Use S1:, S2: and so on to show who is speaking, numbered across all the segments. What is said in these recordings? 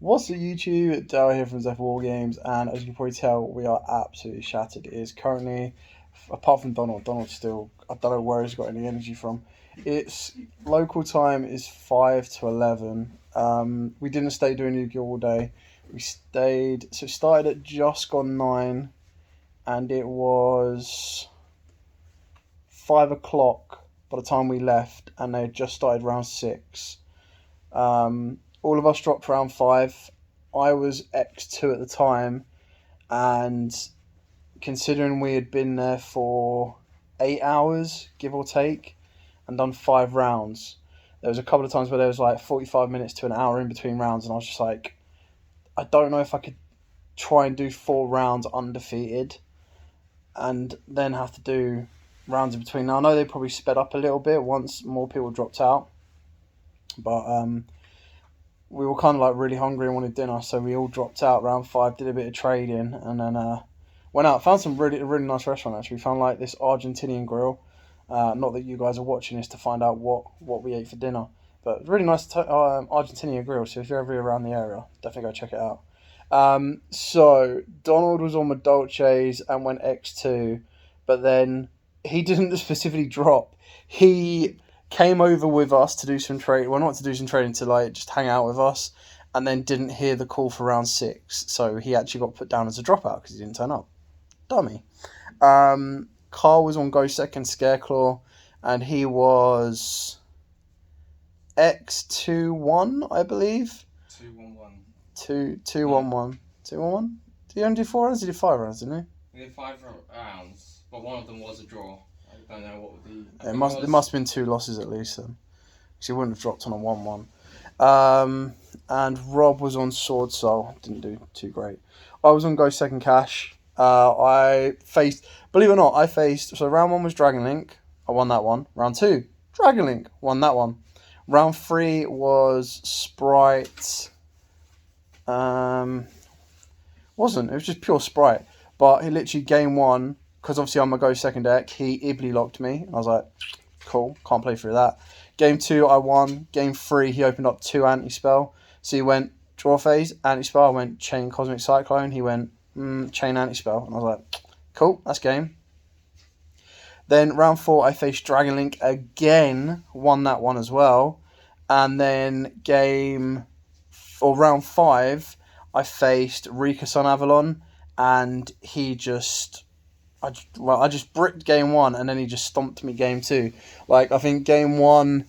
S1: What's up, YouTube? Dale here from Zeph War Games, and as you can probably tell, we are absolutely shattered. It is currently, apart from Donald still, I don't know where he's got any energy from. It's local time is 5 to 11. We didn't stay doing Yu-Gi-Oh all day. We stayed, so it started at just gone 9, and it was 5 o'clock by the time we left, and they had just started round 6. All of us dropped round 5. I was X2 at the time, and considering we had been there for 8 hours, give or take, and done 5 rounds, there was a couple of times where there was like 45 minutes to an hour in between rounds, and I was just like, I don't know if I could try and do 4 rounds undefeated and then have to do rounds in between. Now, I know they probably sped up a little bit once more people dropped out, but we were kind of like really hungry and wanted dinner, so we all dropped out round 5, did a bit of trading, and then went out. Found some really nice restaurant actually. We found like this Argentinian grill. Not that you guys are watching this to find out what we ate for dinner, but really nice Argentinian grill. So if you're ever around the area, definitely go check it out. So Donald was on my Dolces and went X2, but then he didn't specifically drop. He came over with us to do some trade. Well, not to do some trading, to like just hang out with us, and then didn't hear the call for round 6. So he actually got put down as a dropout because he didn't turn up. Dummy. Carl was on go second Scareclaw, and he was X2-1, I believe.
S2: 2-1-1.
S1: 2-1-1. 2-1-1? Did he only do 4 rounds? He did 5 rounds, didn't he?
S2: We did 5 rounds, but one of them was a draw. I don't know what the.
S1: There must have been 2 losses at least then, because he wouldn't have dropped on a 1-1. And Rob was on Sword Soul, didn't do too great. I was on Go Second Cash. I faced, believe it or not, so round 1 was Dragon Link. I won that one. Round 2, Dragon Link, won that one. Round 3 was Sprite. Wasn't, it was just pure Sprite. But he literally game 1, because obviously I'm a Go Second deck, he Ibly locked me. I was like, cool, can't play through that. Game 2, I won. Game 3, he opened up 2 anti-spell. So he went draw phase, anti-spell. I went chain Cosmic Cyclone. He went chain anti-spell. And I was like, cool, that's game. Then round 4, I faced Dragon Link again. Won that one as well. And then round 5, I faced Rika Sun Avalon. And he just... I just bricked game 1, and then he just stomped me game 2. Like, I think game 1,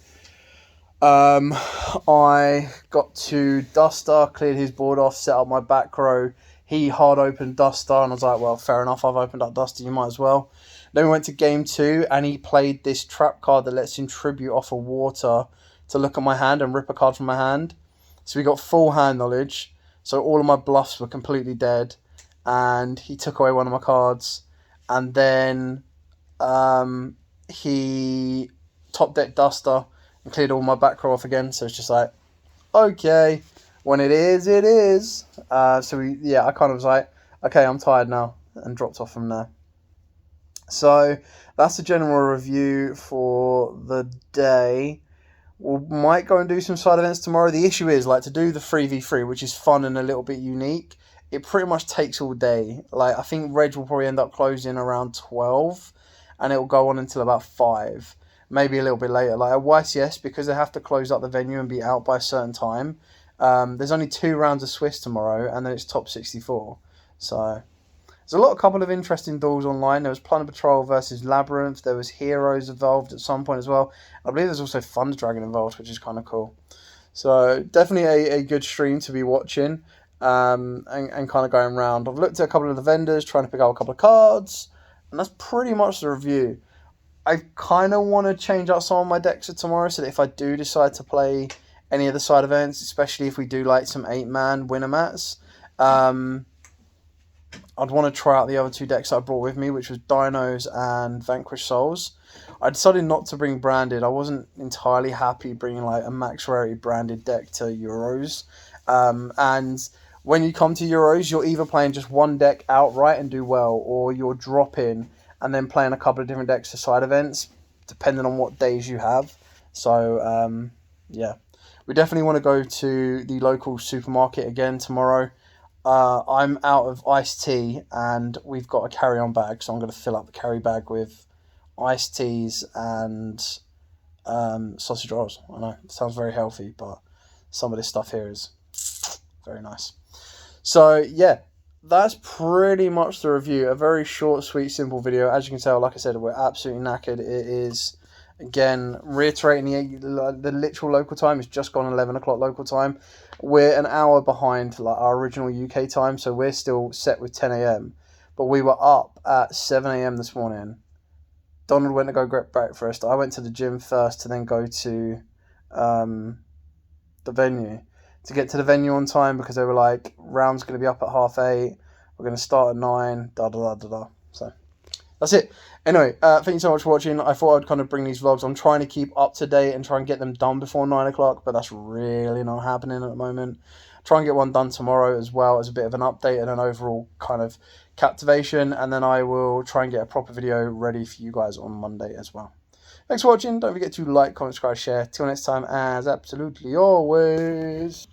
S1: I got to Duster, cleared his board off, set up my back row. He hard opened Duster, and I was like, well, fair enough, I've opened up Duster, you might as well. Then we went to game 2, and he played this trap card that lets him tribute off of water to look at my hand and rip a card from my hand. So we got full hand knowledge, so all of my bluffs were completely dead, and he took away one of my cards. And then he top decked Duster and cleared all my back row off again. So it's just like, okay, when it is, it is. I kind of was like, okay, I'm tired now, and dropped off from there. So that's the general review for the day. We might go and do some side events tomorrow. The issue is, like, to do the 3v3, which is fun and a little bit unique, it pretty much takes all day. Like, I think Reg will probably end up closing around 12, and it will go on until about 5, maybe a little bit later. Like at YCS, because they have to close up the venue and be out by a certain time, there's only 2 rounds of Swiss tomorrow, and then it's top 64. So there's a couple of interesting duels online. There was Plunder Patrol versus Labyrinth. There was Heroes involved at some point as well. I believe there's also Thunder Dragon involved, which is kind of cool. So definitely a good stream to be watching. And kind of going around. I've looked at a couple of the vendors, trying to pick out a couple of cards, and that's pretty much the review. I kind of want to change out some of my decks for tomorrow, so that if I do decide to play any of the side events, especially if we do like some 8-man winner mats, I'd want to try out the other 2 decks that I brought with me, which was Dinos and Vanquish Souls. I decided not to bring branded. I wasn't entirely happy bringing like a max rarity branded deck to Euros. And when you come to Euros, you're either playing just one deck outright and do well, or you're dropping and then playing a couple of different decks for side events, depending on what days you have. So, yeah. We definitely want to go to the local supermarket again tomorrow. I'm out of iced tea and we've got a carry-on bag, so I'm going to fill up the carry bag with iced teas and sausage rolls. I know it sounds very healthy, but some of this stuff here is very nice. So yeah, that's pretty much the review. A very short, sweet, simple video. As you can tell, like I said, we're absolutely knackered. It is, again, reiterating the literal local time. It's just gone 11 o'clock local time. We're an hour behind like our original UK time, so we're still set with 10 a.m. But we were up at 7 a.m. this morning. Donald went to go get breakfast. I went to the gym first to then go to the venue. To get to the venue on time because they were like, round's going to be up at 8:30. We're going to start at 9. So that's it. Anyway, thank you so much for watching. I thought I'd kind of bring these vlogs. I'm trying to keep up to date and try and get them done before 9 o'clock, but that's really not happening at the moment. Try and get one done tomorrow as well as a bit of an update and an overall kind of captivation, and then I will try and get a proper video ready for you guys on Monday as well. Thanks for watching. Don't forget to like, comment, subscribe, share. Till next time, as absolutely always.